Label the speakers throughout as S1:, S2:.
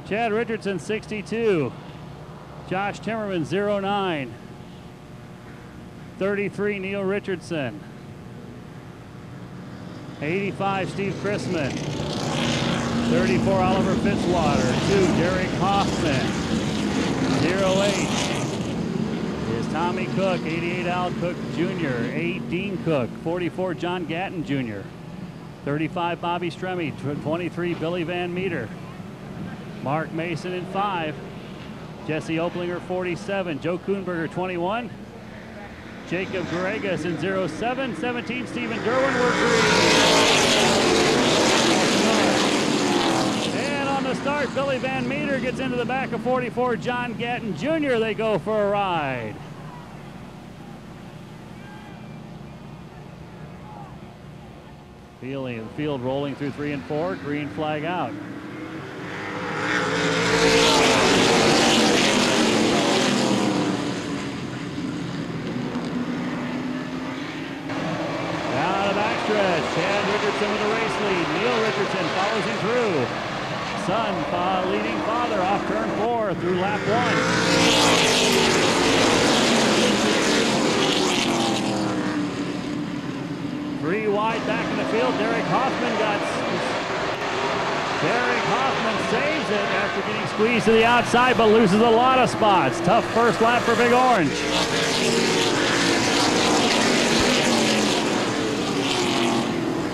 S1: Chad Richardson, 62. Josh Timmerman, 09. 33, Neil Richardson. 85, Steve Chrisman. 34, Oliver Fitzwater. 2, Derek Hoffman. 08 is Tommy Cook. 88, Al Cook Jr. 8, Dean Cook. 44, John Gatton Jr. 35, Bobby Stremme. 23, Billy Van Meter. Mark Mason in 5. Jesse Oplinger, 47. Joe Kuhnberger, 21. Jacob Gregas in 07. 17, Stephen Derwin, we're green. And on the start, Billy Van Meter gets into the back of 44, John Gatton Jr. They go for a ride. Field rolling through 3 and 4, green flag out. Chad Richardson with the race lead. Neil Richardson follows him through. Son leading father off turn 4 through lap 1. 3 wide back in the field. Derek Hoffman saves it after getting squeezed to the outside, but loses a lot of spots. Tough first lap for Big Orange.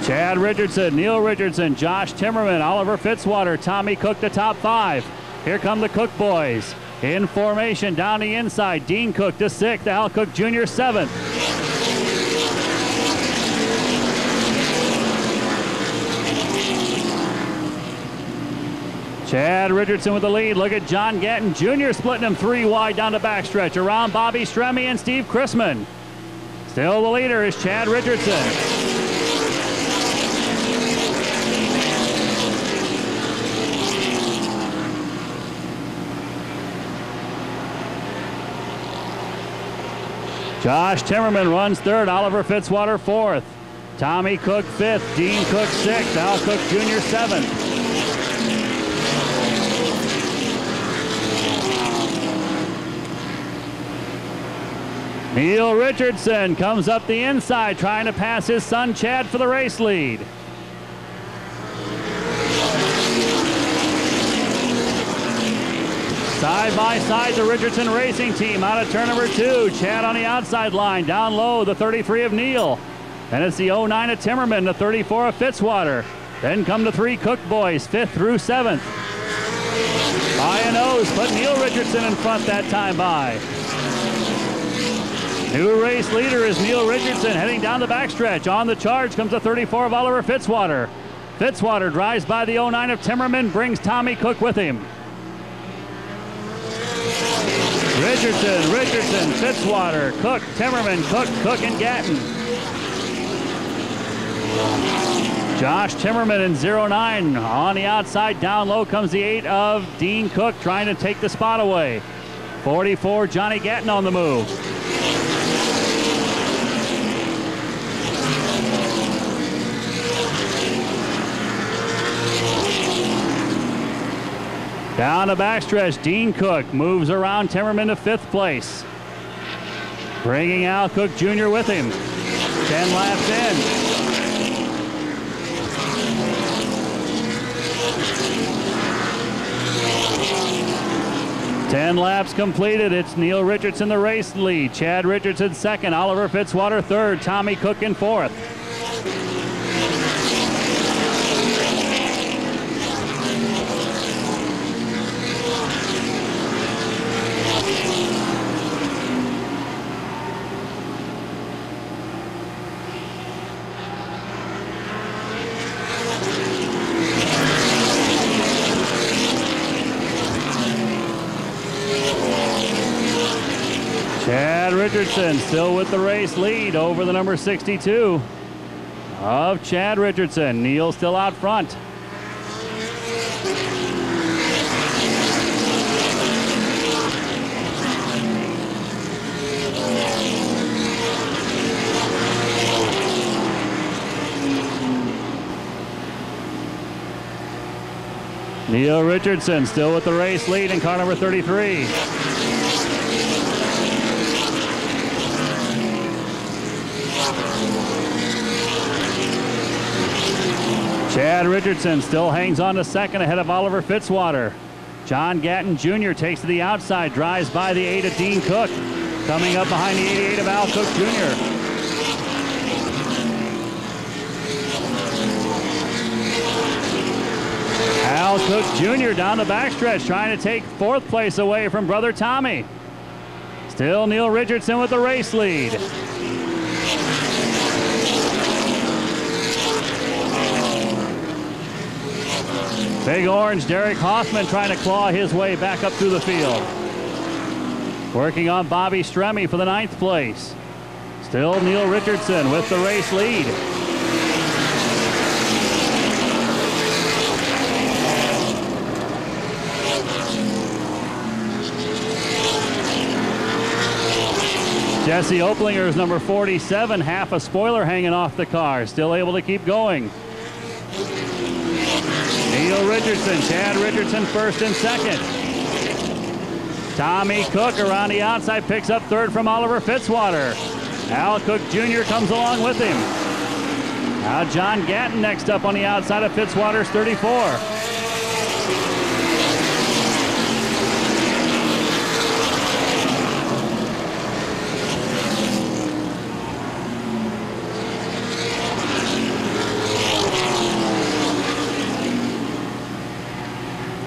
S1: Chad Richardson, Neil Richardson, Josh Timmerman, Oliver Fitzwater, Tommy Cook, the top 5. Here come the Cook boys. In formation, down the inside, Dean Cook to 6th, Al Cook Jr. 7th. Chad Richardson with the lead. Look at John Gatton Jr. splitting him 3 wide down the backstretch. Around Bobby Stremme and Steve Chrisman. Still the leader is Chad Richardson. Josh Timmerman runs 3rd, Oliver Fitzwater 4th. Tommy Cook 5th, Dean Cook 6th, Al Cook Jr. 7th. Neil Richardson comes up the inside trying to pass his son Chad for the race lead. Side by side, the Richardson Racing Team out of turn number 2. Chad on the outside line, down low, the 33 of Neil. Then it's the 09 of Timmerman, the 34 of Fitzwater. Then come the 3 Cook boys, 5th through 7th. By a nose, put Neil Richardson in front that time by. New race leader is Neil Richardson heading down the backstretch. On the charge comes the 34 of Oliver Fitzwater. Fitzwater drives by the 09 of Timmerman, brings Tommy Cook with him. Richardson, Fitzwater, Cook, Timmerman, Cook, and Gatton. Josh Timmerman in 09. On the outside, down low comes the 8 of Dean Cook trying to take the spot away. 44, Johnny Gatton on the move. Down the backstretch, Dean Cook moves around Timmerman to 5th place. Bringing Al Cook Jr. with him. 10 laps in. Ten laps completed. It's Neil Richardson the race lead. Chad Richardson 2nd. Oliver Fitzwater 3rd. Tommy Cook in 4th. Chad Richardson still with the race lead over the number 62 of Chad Richardson. Neil still out front. Neil Richardson still with the race lead in car number 33. Chad Richardson still hangs on to second ahead of Oliver Fitzwater. John Gatton Jr. takes to the outside, drives by the 8 of Dean Cook. Coming up behind the 88 of Al Cook Jr. Al Cook Jr. down the backstretch trying to take fourth place away from brother Tommy. Still Neil Richardson with the race lead. Big Orange Derek Hoffman trying to claw his way back up through the field. Working on Bobby Stremme for the 9th place. Still Neil Richardson with the race lead. Jesse Oplinger's number 47, half a spoiler hanging off the car, still able to keep going. Neil Richardson, Chad Richardson first and second. Tommy Cook around the outside picks up third from Oliver Fitzwater. Al Cook Jr. comes along with him. Now John Gatton next up on the outside of Fitzwater's 34.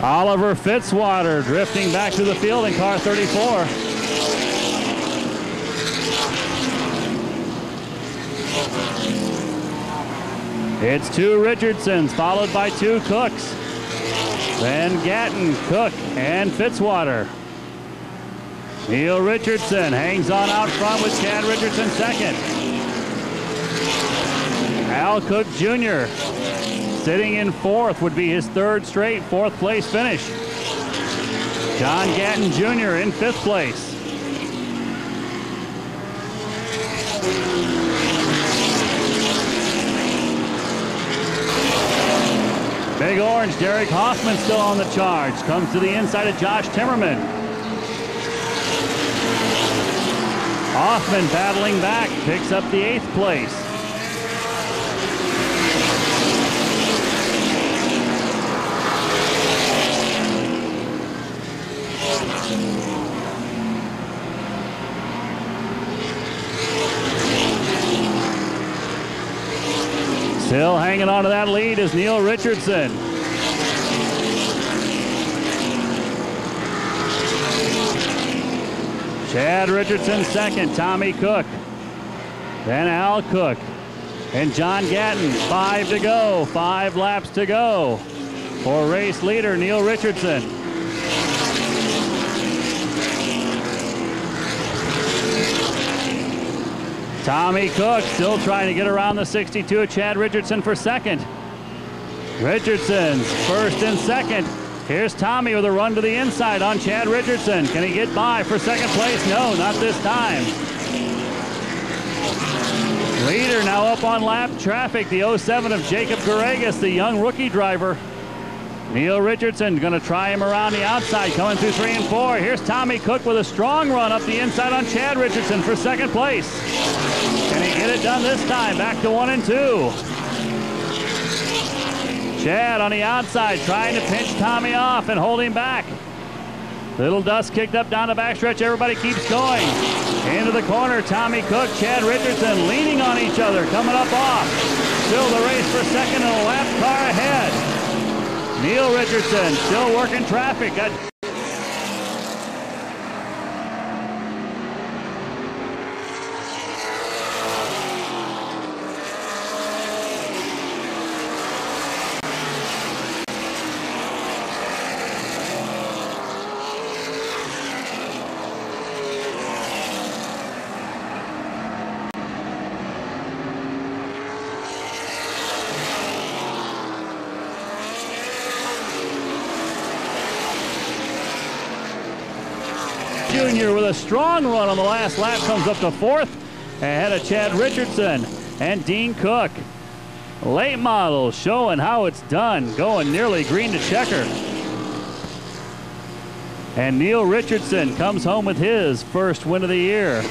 S1: Oliver Fitzwater drifting back to the field in car 34. It's 2 Richardsons followed by 2 Cooks. Then Gatton, Cook, and Fitzwater. Neil Richardson hangs on out front with Chad Richardson second. Al Cook Jr. sitting in fourth, would be his third straight fourth place finish. John Gatton Jr. in 5th place. Big Orange, Derek Hoffman still on the charge. Comes to the inside of Josh Timmerman. Hoffman battling back, picks up the 8th place. Still hanging on to that lead is Neil Richardson. Chad Richardson second, Tommy Cook. Then Al Cook and John Gatton. 5 to go, 5 laps to go for race leader Neil Richardson. Tommy Cook still trying to get around the 62 of Chad Richardson for second. Richardson's first and second. Here's Tommy with a run to the inside on Chad Richardson. Can he get by for second place? No, not this time. Leader now up on lap traffic, the 07 of Jacob Garregas, the young rookie driver. Neil Richardson going to try him around the outside, coming through 3 and 4. Here's Tommy Cook with a strong run up the inside on Chad Richardson for second place. Can he get it done this time? Back to 1 and 2. Chad on the outside trying to pinch Tommy off and hold him back. Little dust kicked up down the backstretch. Everybody keeps going. Into the corner, Tommy Cook, Chad Richardson leaning on each other, coming up off. Still the race for second and a lap car ahead. Neil Richardson still working traffic. Jr. with a strong run on the last lap comes up to 4th ahead of Chad Richardson and Dean Cook. Late Models showing how it's done, going nearly green to checker. And Neil Richardson comes home with his first win of the year.